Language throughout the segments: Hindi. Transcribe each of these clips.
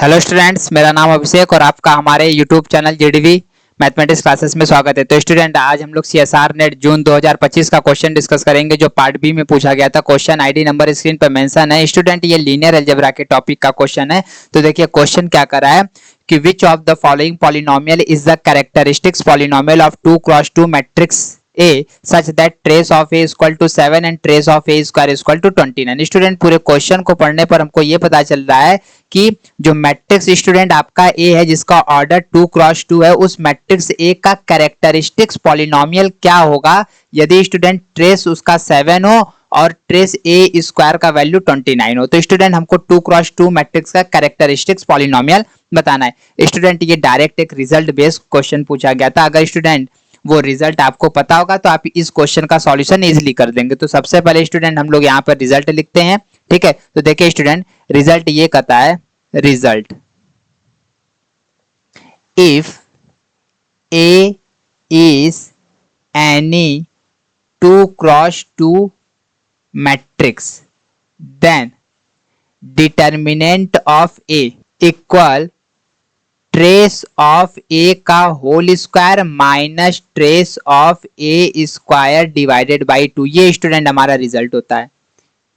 हेलो स्टूडेंट्स, मेरा नाम अभिषेक और आपका हमारे YouTube channel JDV mathematics classes में स्वागत है। तो स्टूडेंट, आज हम लोग सीएसआर नेट जून 2025 का क्वेश्चन डिस्कस करेंगे जो पार्ट बी में पूछा गया था। क्वेश्चन आईडी नंबर स्क्रीन पर मेंशन है। स्टूडेंट, ये लीनियर अलजेब्रा के टॉपिक का क्वेश्चन है। तो देखिए क्वेश्चन क्या कर रहा है कि which of the following polynomial is the characteristics polynomial of 2x2 matrix A such that trace of A is equal to 7 and trace of A square is equal to 29। Student, पूरे क्वेश्चन को पढ़ने पर हमको ये पता चल रहा है कि जो मैट्रिक्स स्टूडेंट आपका ए है जिसका ऑर्डर 2x2 है, उस मैट्रिक्स ए का कैरेक्टरिस्टिक्स पॉलिनोमियल क्या होगा यदि स्टूडेंट ट्रेस उसका 7 हो और ट्रेस ए स्क्वायर का वैल्यू 29 हो। तो स्टूडेंट, हमको 2x2 मैट्रिक्स का कैरेक्टरिस्टिक्स पॉलिनोमियल बताना है। स्टूडेंट, ये डायरेक्ट एक रिजल्ट बेस्ड क्वेश्चन पूछा गया था। अगर स्टूडेंट वो रिजल्ट आपको पता होगा तो आप इस क्वेश्चन का सॉल्यूशन इजीली कर देंगे। तो सबसे पहले स्टूडेंट हम लोग यहाँ पर रिजल्ट लिखते हैं। ठीक है, तो देखिए स्टूडेंट, रिजल्ट ये कहता है, result if A is any 2x2 matrix then determinant of A equal trace of A का whole square minus trace of A square divided by 2। ये स्टूडेंट हमारा रिजल्ट होता है।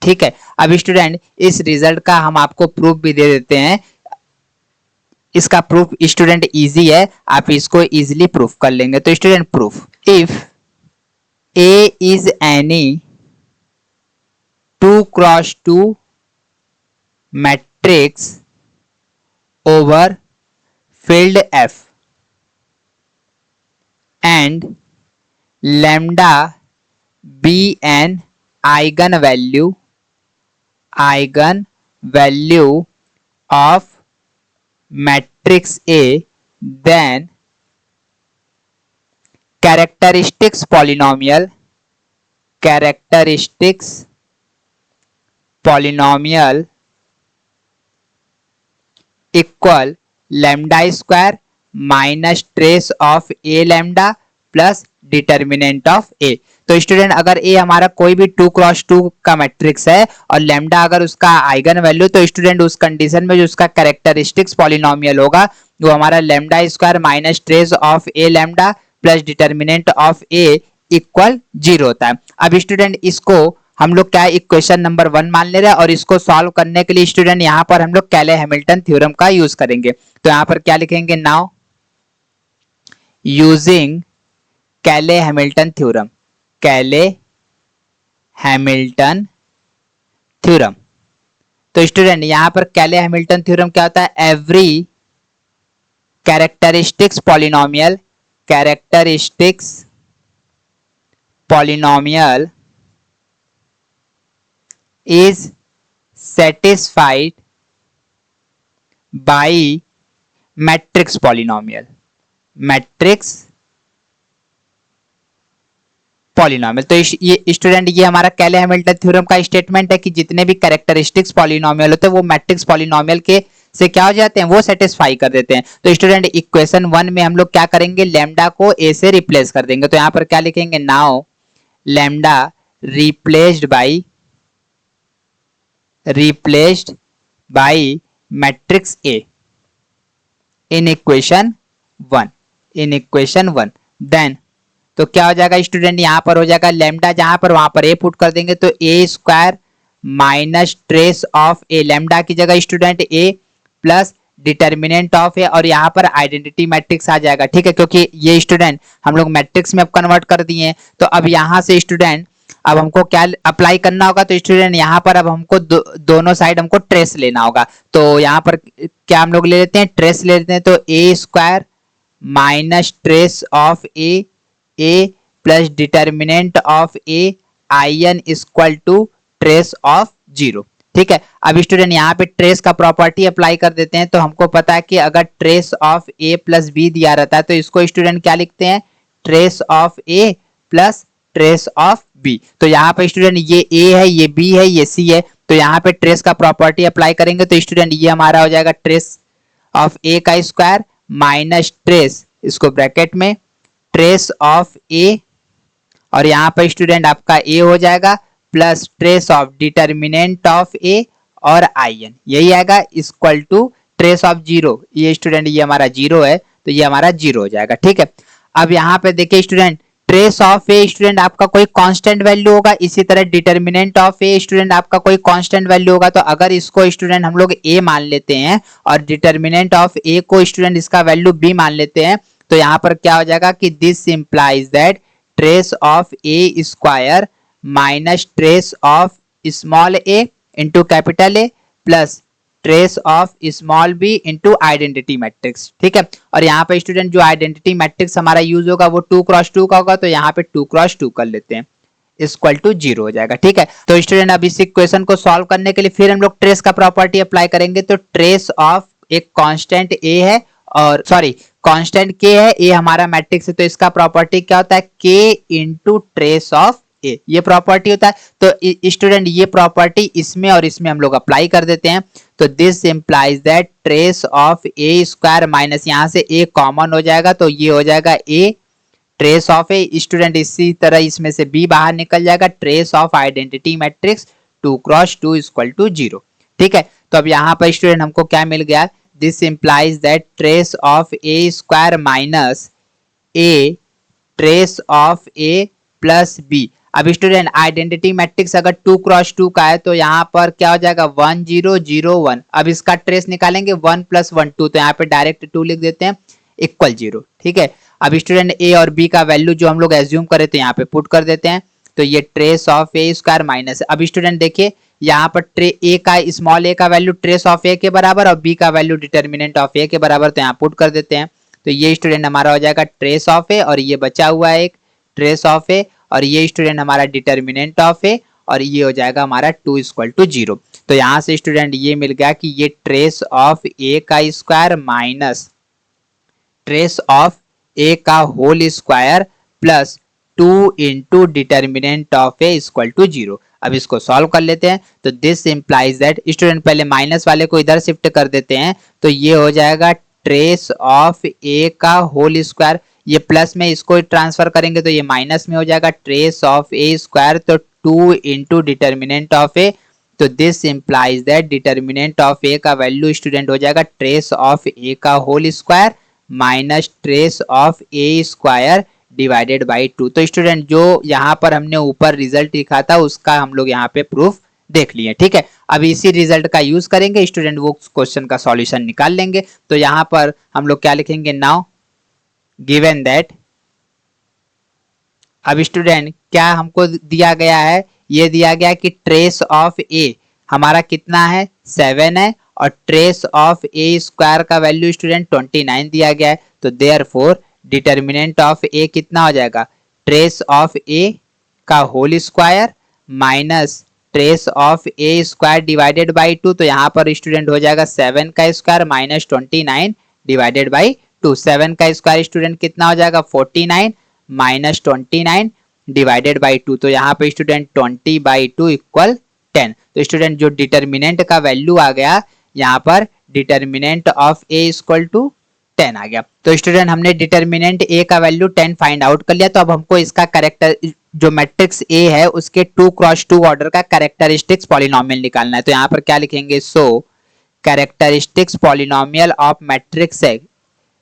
ठीक है, अब स्टूडेंट इस रिजल्ट का हम आपको प्रूफ भी दे देते हैं। इसका प्रूफ स्टूडेंट इजी है, आप इसको इजीली प्रूफ कर लेंगे। तो student, proof if A is any 2x2 matrix over filled F and lambda be an eigenvalue of matrix A, then characteristics polynomial equal lambda square minus trace of A lambda plus determinant of A. तो स्टूडेंट, अगर ए हमारा कोई भी 2x2 का मैट्रिक्स है और लैम्डा अगर उसका आइगन वैल्यू, तो स्टूडेंट उस कंडीशन में जो उसका कैरेक्टरिस्टिक्स पॉलिनोमियल होगा वो हमारा lambda square minus trace of A lambda plus determinant of A equal 0 होता है। अब स्टूडेंट, इसको हम लोग क्या इक्वेशन नंबर 1 मान ले रहे हैं और इसको सॉल्व करने के लिए स्टूडेंट यहाँ पर हम लोग कैले हैमिल्टन थ्योरम का यूज करेंगे। तो यहाँ पर क्या लिखेंगे, नाउ यूजिंग कैले हैमिल्टन थ्योरम, तो स्टूडेंट यहाँ पर कैले हैमिल्टन थ्योरम क्या होता है, every characteristics polynomial is satisfied by matrix polynomial। तो ये स्टूडेंट, ये हमारा कैले हैमिल्टन थ्योरम का स्टेटमेंट है कि जितने भी कैरेक्टरिस्टिक्स पॉलिनोमियल होते हैं वो मैट्रिक्स पॉलिनोमियल के से क्या हो जाते हैं, वो सेटिस्फाई कर देते हैं। तो स्टूडेंट, इक्वेशन 1 में हम लोग क्या करेंगे, लैम्डा को ए से रिप्लेस कर देंगे। तो यहाँ पर क्या लिखेंगे, now lambda replaced by matrix A in equation 1। then तो क्या हो जाएगा स्टूडेंट, यहां पर हो जाएगा लैम्डा, जहां पर वहां पर ए पुट कर देंगे तो A square minus trace of A, lambda की जगह student A plus determinant of A, और यहाँ पर आइडेंटिटी मैट्रिक्स आ जाएगा। ठीक है, क्योंकि ये स्टूडेंट हम लोग मैट्रिक्स में अब कन्वर्ट कर दिए हैं। तो अब यहाँ से स्टूडेंट अब हमको क्या अप्लाई करना होगा, तो स्टूडेंट यहाँ पर अब हमको दोनों साइड हमको ट्रेस लेना होगा। तो यहाँ पर क्या हम लोग ले लेते हैं, ट्रेस ले लेते हैं। तो A square minus trace of A plus determinant of A I N equal to trace of 0। ठीक है, अब स्टूडेंट यहाँ पे ट्रेस का प्रॉपर्टी अप्लाई कर देते हैं। तो हमको पता है कि अगर trace of A plus B दिया रहता है तो इसको स्टूडेंट क्या लिखते हैं, trace of A plus trace of B. तो यहाँ पे स्टूडेंट ये ए है, ये बी है, ये सी है। तो यहाँ पे ट्रेस का प्रॉपर्टी अप्लाई करेंगे तो स्टूडेंट ये हमारा हो जाएगा ट्रेस ऑफ ए का स्क्वायर माइनस ट्रेस, इसको ब्रैकेट में ट्रेस ऑफ ए, और यहाँ पर स्टूडेंट आपका ए हो जाएगा plus trace of determinant of A और आई एन, यही आएगा equal to trace of zero, ये स्टूडेंट ये हमारा जीरो है तो ये हमारा जीरो हो जाएगा। ठीक है, अब यहाँ पे देखिए student trace of A student आपका कोई कांस्टेंट वैल्यू होगा, इसी तरह डिटर्मिनेंट ऑफ ए स्टूडेंट आपका कोई कांस्टेंट वैल्यू होगा। तो अगर इसको स्टूडेंट हम लोग ए मान लेते हैं और डिटर्मिनेंट ऑफ ए को स्टूडेंट इसका वैल्यू बी मान लेते हैं तो यहाँ पर क्या हो जाएगा कि this implies that trace of A square minus trace of small A into capital A plus trace of small B into identity matrix. ठीक है, और यहाँ पे स्टूडेंट जो आइडेंटिटी मैट्रिक्स हमारा यूज होगा वो 2x2 का होगा, तो यहाँ पे 2x2 कर लेते हैं, इक्वल टू 0 हो जाएगा। ठीक है, तो स्टूडेंट अब इस इक्वेशन को सॉल्व करने के लिए फिर हम लोग ट्रेस का प्रॉपर्टी अप्लाई करेंगे। तो ट्रेस ऑफ एक कांस्टेंट ए है और सॉरी कांस्टेंट के है, ए हमारा मैट्रिक्स है, तो इसका प्रॉपर्टी क्या होता है के इंटू ट्रेस ऑफ ए, ये प्रॉपर्टी होता है। तो स्टूडेंट ये प्रॉपर्टी इसमें और इसमें हम लोग अप्लाई कर देते हैं, तो this implies that trace of A square minus यहाँ से ए कॉमन हो जाएगा तो ये हो जाएगा A trace of A student, इसी तरह इसमें से बी बाहर निकल जाएगा, trace of identity matrix 2x2 equal to 0। ठीक है, तो अब यहाँ पर स्टूडेंट हमको क्या मिल गया, this implies that trace of A square minus A trace of A plus B. अब स्टूडेंट आइडेंटिटी मैट्रिक्स अगर 2x2 का है तो यहाँ पर क्या हो जाएगा 1 0 0 1। अब इसका ट्रेस निकालेंगे 1 + 1 2, तो यहाँ पे डायरेक्ट 2 लिख देते हैं इक्वल 0। ठीक है, अब स्टूडेंट ए और बी का वैल्यू जो हम लोग एज्यूम करे थे यहाँ पे पुट कर देते हैं, तो ये trace of A square minus, अब स्टूडेंट देखिए यहाँ पर ए का स्मॉल ए का वैल्यू ट्रेस ऑफ ए के बराबर और बी का वैल्यू डिटर्मिनेंट ऑफ ए के बराबर, तो यहाँ पुट कर देते हैं। तो ये स्टूडेंट हमारा हो जाएगा ट्रेस ऑफ ए और ये बचा हुआ है एक ट्रेस ऑफ ए और ये स्टूडेंट हमारा डिटर्मिनेंट ऑफ ए और ये हो जाएगा हमारा 2 इक्वल टू 0। तो यहाँ से स्टूडेंट ये मिल गया कि ये ट्रेस ऑफ ए का square minus trace of A का whole square plus 2 into determinant of A equal to 0। अब इसको सॉल्व कर लेते हैं, तो दिस इंप्लाइज दैट स्टूडेंट पहले माइनस वाले को इधर शिफ्ट कर देते हैं, तो ये हो जाएगा ट्रेस ऑफ ए का होल स्क्वायर, ये प्लस में इसको ट्रांसफर करेंगे तो ये माइनस में हो जाएगा ट्रेस ऑफ ए स्क्वायर, तो 2 इंटू डिटर्मिनेंट ऑफ ए, तो this implies that determinant of A का वैल्यू स्टूडेंट हो जाएगा ट्रेस ऑफ ए का whole square minus trace of A square divided by 2। तो स्टूडेंट जो यहाँ पर हमने ऊपर रिजल्ट लिखा था उसका हम लोग यहाँ पे प्रूफ देख लिए। ठीक है, अब इसी रिजल्ट का यूज करेंगे स्टूडेंट वो क्वेश्चन का सॉल्यूशन निकाल लेंगे। तो यहाँ पर हम लोग क्या लिखेंगे, नाउ गिवन दैट, अब स्टूडेंट क्या हमको दिया गया है, ये दिया गया कि ट्रेस ऑफ ए हमारा कितना है 7 है और ट्रेस ऑफ ए स्क्वायर का वैल्यू स्टूडेंट 29 दिया गया है, तो देयरफॉर डिटर्मिनेंट ऑफ ए कितना हो जाएगा ट्रेस ऑफ ए का whole square minus trace of A square divided by 2, तो यहाँ पर स्टूडेंट हो जाएगा 7 का स्क्वायर माइनस 29 डिवाइडेड बाई 2। 7 का स्क्वायर स्टूडेंट कितना हो जाएगा 49 माइनस 29 डिवाइडेड बाई 2, तो यहाँ पे स्टूडेंट 20/2 इक्वल 10। तो स्टूडेंट जो डिटर्मिनेंट का वैल्यू आ गया यहाँ पर determinant of A equal to 10 आ गया। तो स्टूडेंट हमने डिटर्मिनेंट ए का वैल्यू 10 फाइंड आउट कर लिया, तो अब हमको इसका कैरेक्टर जो मैट्रिक्स ए है उसके 2x2 ऑर्डर का कैरेक्टरिस्टिक्स पॉलिनोमियल निकालना है। तो यहाँ पर क्या लिखेंगे, so characteristics polynomial of matrix है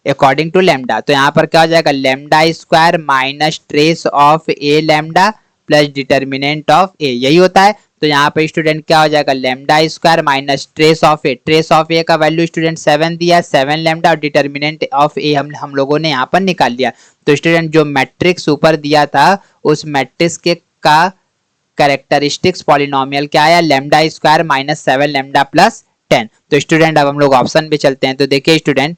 अकॉर्डिंग टू लेमडा, तो यहाँ पर क्या हो जाएगा lambda square minus trace of A lambda plus determinant of A, यही होता है। तो यहाँ पे स्टूडेंट क्या हो जाएगा lambda square minus trace of A का वैल्यू स्टूडेंट 7 दिया, 7 लेमडा और डिटर्मिनेंट ऑफ ए हम लोगों ने यहाँ पर निकाल लिया। तो स्टूडेंट जो मैट्रिक्स ऊपर दिया था उस मैट्रिक्स के का कैरेक्टरिस्टिक्स पॉलिनोमियल क्या आया lambda square minus 7 lambda plus 10। तो स्टूडेंट अब हम लोग ऑप्शन पे चलते हैं, तो देखिए स्टूडेंट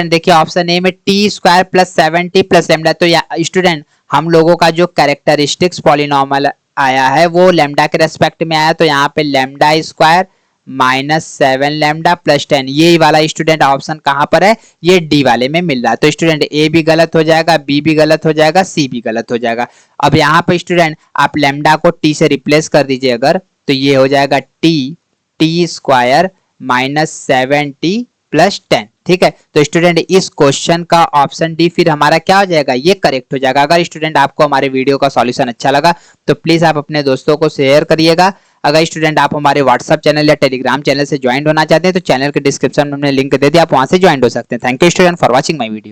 देखिए ऑप्शन ए में T square plus 7t plus lambda, तो स्टूडेंट हम लोगों का जो कैरेक्टरिस्टिक्स पॉलिनोमियल आया है वो लेमडा के रेस्पेक्ट में आया, तो यहाँ पे lambda square minus 7 lambda plus 10, ये वाला स्टूडेंट ऑप्शन कहाँ पर है, ये डी वाले में मिल रहा है। तो स्टूडेंट ए भी गलत हो जाएगा, बी भी गलत हो जाएगा, सी भी गलत हो जाएगा। अब यहाँ पे स्टूडेंट आप लेमडा को टी से रिप्लेस कर दीजिए अगर, तो ये हो जाएगा T square minus 7t plus 10। ठीक है, तो स्टूडेंट इस क्वेश्चन का ऑप्शन डी फिर हमारा क्या हो जाएगा, ये करेक्ट हो जाएगा। अगर स्टूडेंट आपको हमारे वीडियो का सॉल्यूशन अच्छा लगा तो प्लीज आप अपने दोस्तों को शेयर करिएगा। अगर स्टूडेंट आप हमारे व्हाट्सएप चैनल या टेलीग्राम चैनल से ज्वाइन होना चाहते हैं तो चैनल के डिस्क्रिप्शन में हमने लिंक दे दिया, आप वहां से ज्वाइन हो सकते हैं। Thank you student for watching my video.